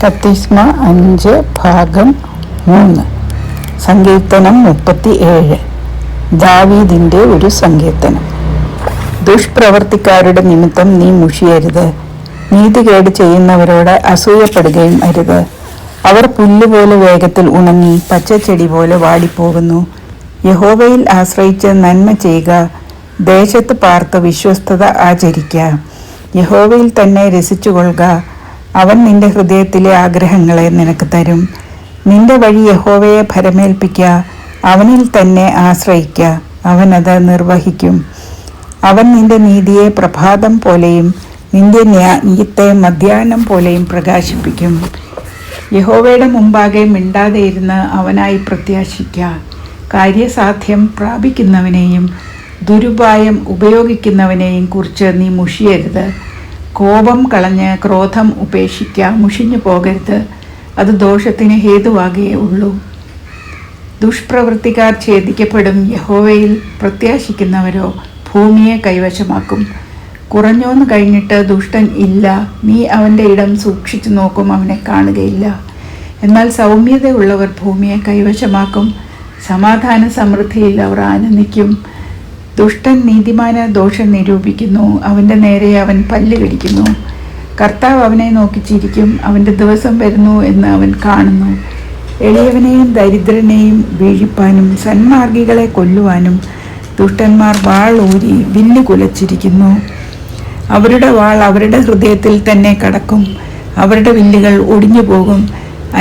കത്തിസ്മ 5 ഭാഗം 3 സങ്കീർത്തനം 37. ദാവീദിന്റെ ഒരു സങ്കീർത്തനം. ദുഷ്പ്രവർത്തിക്കാരുടെ നിമിത്തം നീ മുഷിയരുത്, നീതികേട് ചെയ്യുന്നവരോട് അസൂയപ്പെടുകയും അരുത്. അവർ പുല്ലുപോലെ വേഗത്തിൽ ഉണങ്ങി പച്ചച്ചെടി പോലെ വാടിപ്പോകുന്നു. യഹോവയിൽ ആശ്രയിച്ച് നന്മ ചെയ്യുക, ദേശത്ത് പാർത്ത് വിശ്വസ്തത ആചരിക്കുക. യഹോവയിൽ തന്നെ രസിച്ചുകൊള്ളുക, അവൻ നിന്റെ ഹൃദയത്തിലെ ആഗ്രഹങ്ങളെ നിനക്ക് തരും. നിന്റെ വഴി യഹോവയെ ഭരമേൽപ്പിക്കുക, അവനിൽ തന്നെ ആശ്രയിക്കുക, അവൻ അത് നിർവഹിക്കും. അവൻ നിന്റെ നീതിയെ പ്രഭാതം പോലെയും നിന്റെ ന്യായത്തെ മധ്യാഹ്നം പോലെയും പ്രകാശിപ്പിക്കും. യഹോവയുടെ മുമ്പാകെ മിണ്ടാതെ ഇരുന്ന് അവനായി പ്രത്യാശിക്കുക. കാര്യസാധ്യം പ്രാപിക്കുന്നവനെയും ദുരുപായം ഉപയോഗിക്കുന്നവനെയും കുറിച്ച് നീ മുഷിയരുത്. കോപം കളഞ്ഞ് ക്രോധം ഉപേക്ഷിക്കുക, മുഷിഞ്ഞു പോകരുത്, അത് ദോഷത്തിന് ഹേതുവാകേ ഉള്ളൂ. ദുഷ്പ്രവൃത്തിക്കാർ ഛേദിക്കപ്പെടും, യഹോവയിൽ പ്രത്യാശിക്കുന്നവരോ ഭൂമിയെ കൈവശമാക്കും. കുറഞ്ഞോന്ന് കഴിഞ്ഞിട്ട് ദുഷ്ടൻ ഇല്ല, നീ അവൻ്റെ ഇടം സൂക്ഷിച്ചു നോക്കും, അവനെ കാണുകയില്ല. എന്നാൽ സൗമ്യതയുള്ളവർ ഭൂമിയെ കൈവശമാക്കും, സമാധാന സമൃദ്ധിയിൽ അവർ ആനന്ദിക്കും. ദുഷ്ടൻ നീതിമാന് ദോഷം നിരൂപിക്കുന്നു, അവൻ്റെ നേരെ അവൻ പല്ല് കടിക്കുന്നു. കർത്താവ് അവനെ നോക്കി ചിരിക്കും, അവൻ്റെ ദിവസം വരുന്നു എന്ന് അവൻ കാണുന്നു. എളിയവനെയും ദരിദ്രനെയും വീഴിപ്പാനും സന്മാർഗികളെ കൊല്ലുവാനും ദുഷ്ടന്മാർ വാൾ ഊരി വില്ല് കുലച്ചിരിക്കുന്നു. അവരുടെ വാൾ അവരുടെ ഹൃദയത്തിൽ തന്നെ കടക്കും, അവരുടെ വില്ലുകൾ ഒടിഞ്ഞു പോകും.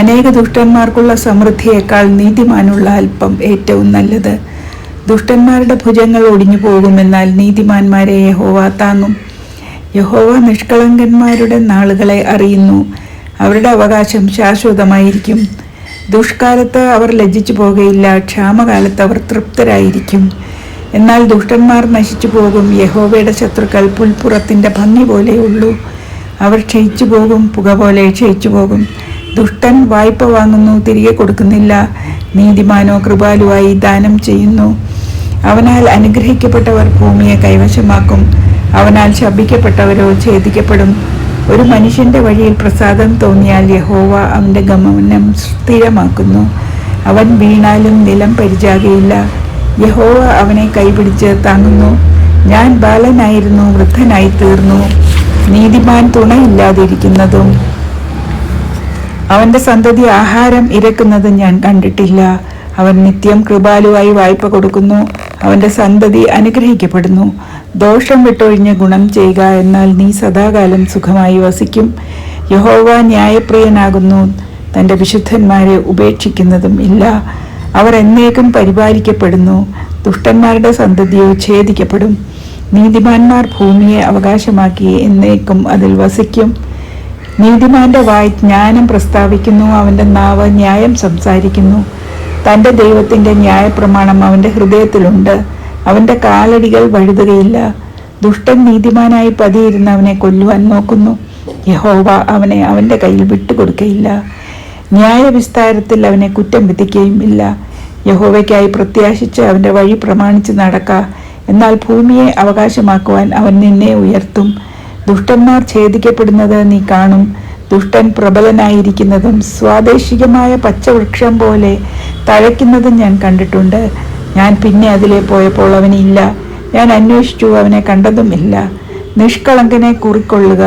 അനേക ദുഷ്ടന്മാർക്കുള്ള സമൃദ്ധിയേക്കാൾ നീതിമാനുള്ള അല്പം ഏറ്റവും നല്ലത്. ദുഷ്ടന്മാരുടെ ഭുജങ്ങൾ ഒടിഞ്ഞു പോകുമെന്നാൽ നീതിമാന്മാരെ യഹോവ താങ്ങും. യഹോവ നിഷ്കളങ്കന്മാരുടെ നാളുകളെ അറിയുന്നു, അവരുടെ അവകാശം ശാശ്വതമായിരിക്കും. ദുഷ്കാലത്ത് അവർ ലജ്ജിച്ചു പോകുകയില്ല, ക്ഷാമകാലത്ത് അവർ തൃപ്തരായിരിക്കും. എന്നാൽ ദുഷ്ടന്മാർ നശിച്ചു പോകും, യഹോവയുടെ ശത്രുക്കൾ പുൽപ്പുറത്തിൻ്റെ ഭംഗി പോലെയുള്ളൂ. അവർ ക്ഷയിച്ചു പോകും, പുക പോലെ ക്ഷയിച്ചു പോകും. ദുഷ്ടൻ വായ്പ വാങ്ങുന്നു, തിരികെ കൊടുക്കുന്നില്ല. നീതിമാനോ കൃപാലുവായി ദാനം ചെയ്യുന്നു. അവനാൽ അനുഗ്രഹിക്കപ്പെട്ടവർ ഭൂമിയെ കൈവശമാക്കും, അവനാൽ ശപിക്കപ്പെട്ടവരോ ഛേദിക്കപ്പെടും. ഒരു മനുഷ്യന്റെ വഴിയിൽ പ്രസാദം തോന്നിയാൽ യഹോവ അവന്റെ ഗമനം സ്ഥിരമാക്കുന്നു. അവൻ വീണാലും നിലം പരിചാകയില്ല, യഹോവ അവനെ കൈപിടിച്ച് താങ്ങുന്നു. ഞാൻ ബാലനായിരുന്നു, വൃദ്ധനായി തീർന്നു, നീതിമാൻ തുണയില്ലാതിരിക്കുന്നതും അവന്റെ സന്തതി ആഹാരം ഇരക്കുന്നതും ഞാൻ കണ്ടിട്ടില്ല. അവൻ നിത്യം കൃപാലുവായി വായ്പ കൊടുക്കുന്നു, അവന്റെ സന്തതി അനുഗ്രഹിക്കപ്പെടുന്നു. ദോഷം വിട്ടൊഴിഞ്ഞ് ഗുണം ചെയ്യുക, എന്നാൽ നീ സദാകാലം സുഖമായി വസിക്കും. യഹോവ ന്യായപ്രിയനാകുന്നു, തൻ്റെ വിശുദ്ധന്മാരെ ഉപേക്ഷിക്കുന്നതും ഇല്ല. അവർ എന്നേക്കും പരിപാലിക്കപ്പെടുന്നു, ദുഷ്ടന്മാരുടെ സന്തതിയോ ഛേദിക്കപ്പെടും. നീതിമാന്മാർ ഭൂമിയെ അവകാശമാക്കി എന്നേക്കും അതിൽ വസിക്കും. നീതിമാന്റെ വായ് ജ്ഞാനം പ്രസ്താവിക്കുന്നു, അവൻ്റെ നാവ് ന്യായം സംസാരിക്കുന്നു. തൻ്റെ ദൈവത്തിൻ്റെ ന്യായപ്രമാണം അവൻ്റെ ഹൃദയത്തിലുണ്ട്, അവൻ്റെ കാലടികൾ വഴുതുകയില്ല. ദുഷ്ടൻ നീതിമാനായി പതിയിരുന്ന് അവനെ കൊല്ലുവാൻ നോക്കുന്നു, യഹോവ അവനെ അവൻ്റെ കയ്യിൽ വിട്ടുകൊടുക്കയില്ല. ന്യായവിസ്താരത്തിൽ അവനെ കുറ്റം വിധിക്കുകയും ഇല്ല. യഹോവയ്ക്കായി പ്രത്യാശിച്ച് അവൻ്റെ വഴി പ്രമാണിച്ച് നടക്ക, എന്നാൽ ഭൂമിയെ അവകാശമാക്കുവാൻ അവൻ നിന്നെ ഉയർത്തും. ദുഷ്ടന്മാർ ഛേദിക്കപ്പെടുന്നത് നീ കാണും, ദുഷ്ടൻ പ്രബലനായിരിക്കുന്നതും സ്വാദേശികമായ പച്ചവൃക്ഷം പോലെ തഴയ്ക്കുന്നതും ഞാൻ കണ്ടിട്ടുണ്ട്. ഞാൻ പിന്നെ അതിലെ പോയപ്പോൾ അവനില്ല, ഞാൻ അന്വേഷിച്ചു, അവനെ കണ്ടതുമില്ല. നിഷ്കളങ്കനെ കുറിക്കൊള്ളുക,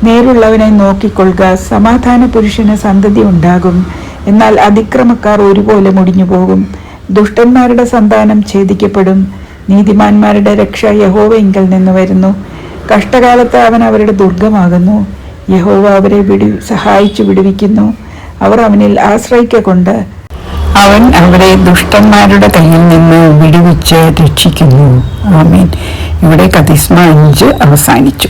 നേരുള്ളവനെ നോക്കിക്കൊള്ളുക. സമാധാന പുരുഷന് സന്തതി ഉണ്ടാകും, എന്നാൽ അതിക്രമക്കാർ ഒരുപോലെ മുടിഞ്ഞു പോകും. ദുഷ്ടന്മാരുടെ സന്താനം ഛേദിക്കപ്പെടും, നീതിമാന്മാരുടെ രക്ഷ യഹോവയിങ്കൽ നിന്ന് വരുന്നു. കഷ്ടകാലത്ത് അവൻ അവരുടെ ദുർഗമാകുന്നു, യഹോവ അവരെ സഹായിച്ചു വിടുവിക്കുന്നു. അവർ അവനിൽ ആശ്രയിക്കൊണ്ട് അവൻ അവരെ ദുഷ്ടന്മാരുടെ കയ്യിൽ നിന്ന് വിടുവിച്ച് രക്ഷിക്കുന്നു. ആമേൻ. ഇവിടെ കതിസ്മ 5 അവസാനിച്ചു.